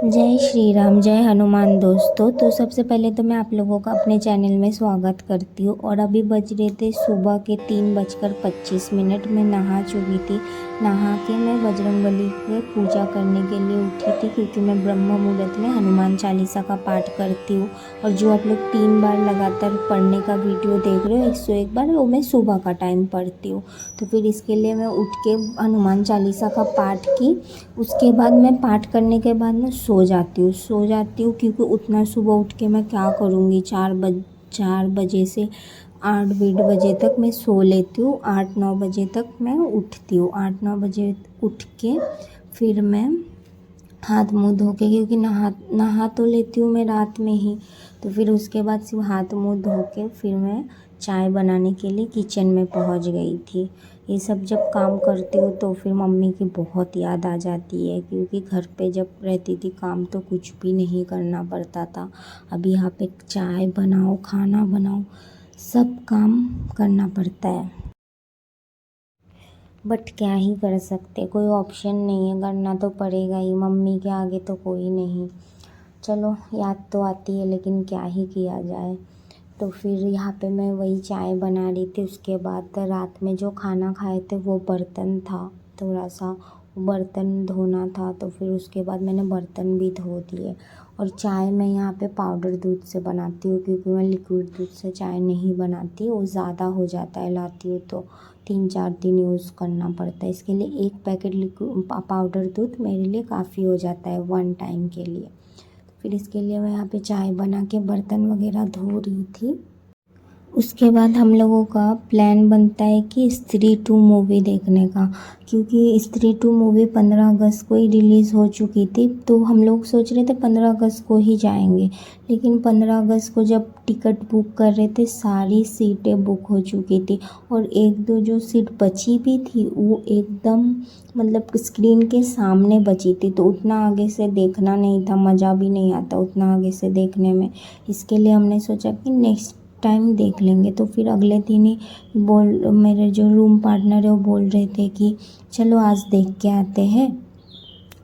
जय श्री राम, जय हनुमान। दोस्तों, तो सबसे पहले तो मैं आप लोगों का अपने चैनल में स्वागत करती हूँ। और अभी बज रहे थे सुबह के 3:25। मैं नहा चुकी थी। नहा के मैं बजरंगबली की पूजा करने के लिए उठी थी, क्योंकि मैं ब्रह्म मुहूर्त में हनुमान चालीसा का पाठ करती हूँ। और जो आप लोग 3 बार लगातार पढ़ने का वीडियो देख रहे हो, 101 बार, वो मैं सुबह का टाइम पढ़ती हूँ। तो फिर इसके लिए मैं उठ के हनुमान चालीसा का पाठ की। उसके बाद मैं पाठ करने के बाद मैं सो जाती हूँ क्योंकि उतना सुबह उठ के मैं क्या करूँगी। 4 बजे से 8 बजे तक मैं सो लेती हूँ। 8-9 बजे तक मैं उठती हूँ। 8-9 बजे उठ के फिर मैं हाथ मुँह धो के, क्योंकि नहा तो लेती हूँ मैं रात में ही। तो फिर उसके बाद सिर्फ हाथ मुँह धो के फिर मैं चाय बनाने के लिए किचन में पहुँच गई थी। ये सब जब काम करती हूँ तो फिर मम्मी की बहुत याद आ जाती है, क्योंकि घर पे जब रहती थी काम तो कुछ भी नहीं करना पड़ता था। अभी यहाँ पे चाय बनाओ, खाना बनाओ, सब काम करना पड़ता है। बट क्या ही कर सकते, कोई ऑप्शन नहीं है, करना तो पड़ेगा ही। मम्मी के आगे तो कोई नहीं। चलो, याद तो आती है, लेकिन क्या ही किया जाए। तो फिर यहाँ पे मैं वही चाय बना रही थी। उसके बाद रात में जो खाना खाए थे वो बर्तन था, थोड़ा सा बर्तन धोना था। तो फिर उसके बाद मैंने बर्तन भी धो दिए। और चाय मैं यहाँ पे पाउडर दूध से बनाती हूँ, क्योंकि मैं लिक्विड दूध से चाय नहीं बनाती, वो ज़्यादा हो जाता है। लाती हूँ तो 3-4 दिन यूज़ करना पड़ता है। इसके लिए 1 पैकेट लिक्विड पाउडर दूध मेरे लिए काफ़ी हो जाता है 1 टाइम के लिए। फिर इसके लिए मैं यहाँ पे चाय बना के बर्तन वगैरह धो रही थी। उसके बाद हम लोगों का प्लान बनता है कि स्त्री 2 मूवी देखने का, क्योंकि स्त्री 2 मूवी 15 अगस्त को ही रिलीज़ हो चुकी थी। तो हम लोग सोच रहे थे 15 अगस्त को ही जाएंगे, लेकिन 15 अगस्त को जब टिकट बुक कर रहे थे सारी सीटें बुक हो चुकी थी। और 1-2 जो सीट बची भी थी वो एकदम मतलब स्क्रीन के सामने बची थी, तो उतना आगे से देखना नहीं था, मज़ा भी नहीं आता उतना आगे से देखने में। इसके लिए हमने सोचा कि नेक्स्ट टाइम देख लेंगे। तो फिर अगले दिन ही मेरे जो रूम पार्टनर है वो बोल रहे थे कि चलो आज देख के आते हैं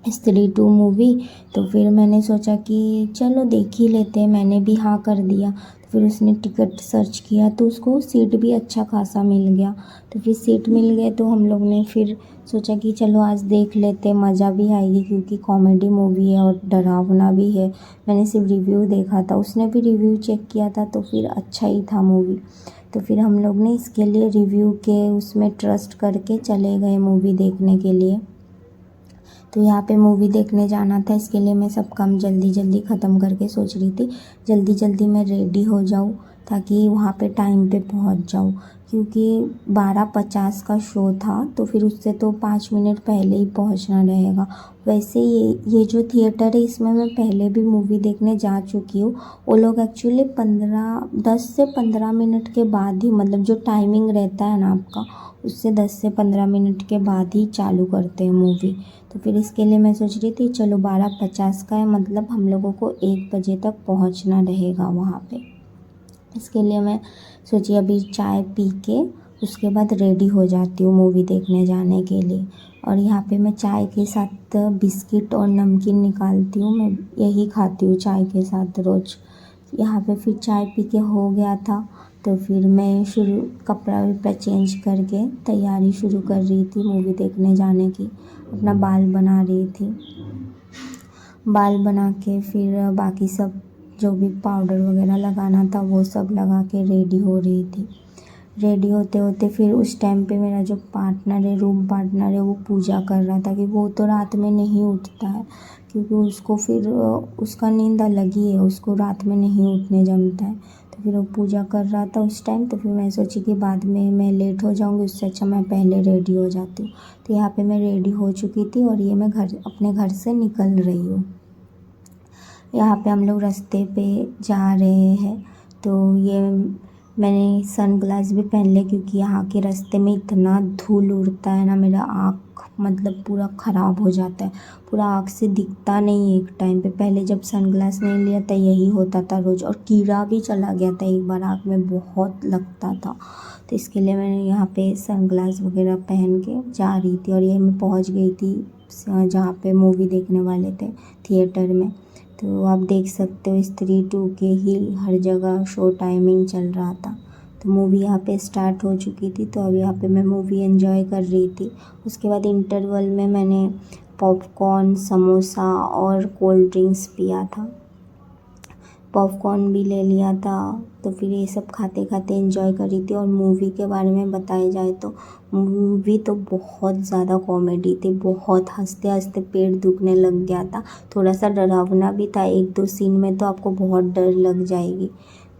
स्त्री 2 मूवी। तो फिर मैंने सोचा कि चलो देख ही लेते हैं, मैंने भी हाँ कर दिया। तो फिर उसने टिकट सर्च किया तो उसको सीट भी अच्छा खासा मिल गया। तो फिर सीट मिल गए तो हम लोग ने फिर सोचा कि चलो आज देख लेते, मज़ा भी आएगी, क्योंकि कॉमेडी मूवी है और डरावना भी है। मैंने सिर्फ रिव्यू देखा था, उसने भी रिव्यू चेक किया था, तो फिर अच्छा ही था मूवी। तो फिर हम लोग ने इसके लिए रिव्यू के उसमें ट्रस्ट करके चले गए मूवी देखने के लिए। तो यहाँ पे मूवी देखने जाना था, इसके लिए मैं सब काम जल्दी जल्दी ख़त्म करके सोच रही थी जल्दी जल्दी मैं रेडी हो जाऊँ, ताकि वहाँ पे टाइम पे पहुँच जाऊँ। क्योंकि 12:50 का शो था, तो फिर उससे तो 5 मिनट पहले ही पहुँचना रहेगा। वैसे ये जो थिएटर है इसमें मैं पहले भी मूवी देखने जा चुकी हूँ। वो लोग एक्चुअली 10 से 15 मिनट के बाद ही, मतलब जो टाइमिंग रहता है ना आपका, उससे 10 से 15 मिनट के बाद ही चालू करते हैं मूवी। तो फिर इसके लिए मैं सोच रही थी चलो 12:50 का है, मतलब हम लोगों को 1 बजे तक पहुंचना रहेगा वहाँ पे। इसके लिए मैं सोची अभी चाय पी के उसके बाद रेडी हो जाती हूँ मूवी देखने जाने के लिए। और यहाँ पे मैं चाय के साथ बिस्किट और नमकीन निकालती हूँ, मैं यही खाती हूँ चाय के साथ रोज़। यहाँ पे फिर चाय पी के हो गया था, तो फिर मैं कपड़ा वपड़ा चेंज करके तैयारी शुरू कर रही थी मूवी देखने जाने की। अपना बाल बना रही थी। बाल बना के फिर बाकी सब जो भी पाउडर वगैरह लगाना था वो सब लगा के रेडी हो रही थी। रेडी होते होते फिर उस टाइम पे मेरा जो पार्टनर है, रूम पार्टनर है, वो पूजा कर रहा था। कि वो तो रात में नहीं उठता है, क्योंकि उसको फिर उसका नींद अलग ही है, उसको रात में नहीं उठने जमता है। तो फिर वो पूजा कर रहा था उस टाइम। तो फिर मैं सोची कि बाद में मैं लेट हो जाऊँगी, उससे अच्छा मैं पहले रेडी हो जाती हूँ। तो यहाँ पे मैं रेडी हो चुकी थी और ये मैं अपने घर से निकल रही हूँ। यहाँ पे हम लोग रास्ते पे जा रहे हैं। तो ये मैंने सनग्लास भी पहन ले, क्योंकि यहाँ के रास्ते में इतना धूल उड़ता है ना, मेरा आँख मतलब पूरा ख़राब हो जाता है। पूरा आँख से दिखता नहीं एक टाइम पे। पहले जब सनग्लास नहीं लिया था यही होता था रोज़, और कीड़ा भी चला गया था एक बार, आँख में बहुत लगता था। तो इसके लिए मैंने यहाँ पे सनग्लास वगैरह पहन के जा रही थी। और ये मैं पहुँच गई थी जहाँ पे मूवी देखने वाले थे थिएटर में। तो आप देख सकते हो स्त्री 2 के ही हर जगह शो टाइमिंग चल रहा था। तो मूवी यहाँ पे स्टार्ट हो चुकी थी, तो अब यहाँ पे मैं मूवी एंजॉय कर रही थी। उसके बाद इंटरवल में मैंने पॉपकॉर्न, समोसा और कोल्ड ड्रिंक्स पिया था। पॉपकॉर्न भी ले लिया था। तो फिर ये सब खाते खाते एंजॉय कर रही थी। और मूवी के बारे में बताया जाए तो मूवी तो बहुत ज़्यादा कॉमेडी थी, बहुत हंसते हंसते पेट दुखने लग गया था। थोड़ा सा डरावना भी था, 1-2 सीन में तो आपको बहुत डर लग जाएगी।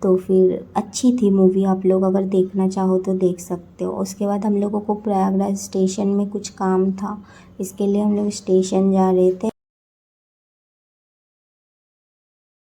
तो फिर अच्छी थी मूवी, आप लोग अगर देखना चाहो तो देख सकते हो। उसके बाद हम लोगों को प्रयागराज स्टेशन में कुछ काम था, इसके लिए हम लोग स्टेशन जा रहे थे।